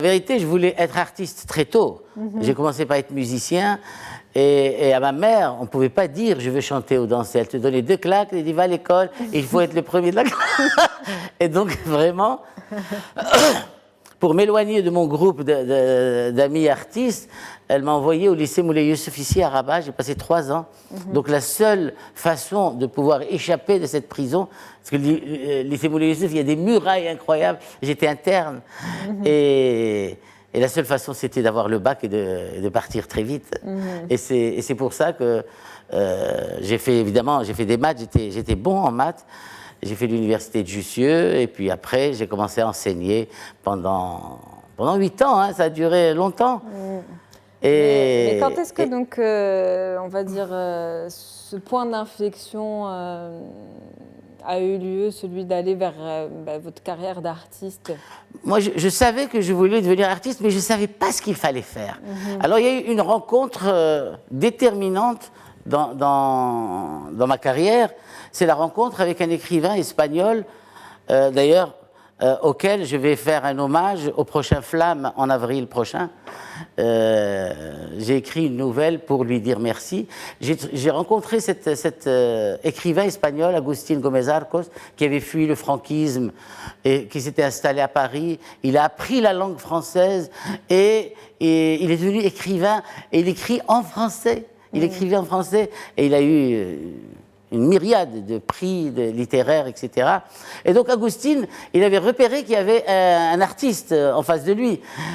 En vérité, je voulais être artiste très tôt. J'ai commencé par être musicien et à ma mère, on ne pouvait pas dire je veux chanter ou danser. Elle te donnait 2 claques, elle dit va à l'école et il faut être le premier de la classe. Et donc vraiment, pour m'éloigner de mon groupe d'amis artistes, elle m'a envoyé au lycée Moulay Youssef ici à Rabat. J'ai passé 3 ans. Donc la seule façon de pouvoir échapper de cette prison, parce que le lycée Moulay Youssef, il y a des murailles incroyables. J'étais interne. Et la seule façon, c'était d'avoir le bac et de partir très vite. Et c'est pour ça que j'ai fait des maths, j'étais bon en maths. J'ai fait l'université de Jussieu et puis après, j'ai commencé à enseigner pendant 8 ans. Hein, ça a duré longtemps. Mais quand est-ce que, donc, on va dire, ce point d'inflexion a eu lieu, celui d'aller vers votre carrière d'artiste? Moi, je savais que je voulais devenir artiste, mais je ne savais pas ce qu'il fallait faire. Alors, il y a eu une rencontre déterminante dans ma carrière. C'est la rencontre avec un écrivain espagnol, d'ailleurs, auquel je vais faire un hommage au prochain Flamme en avril prochain. J'ai écrit une nouvelle pour lui dire merci. J'ai rencontré cet écrivain espagnol, Agustín Gómez Arcos, qui avait fui le franquisme et qui s'était installé à Paris. Il a appris la langue française et il est devenu écrivain et il écrit en français. Il écrivait en français et il a eu une myriade de prix littéraires, etc. Et donc Agustín, il avait repéré qu'il y avait un artiste en face de lui.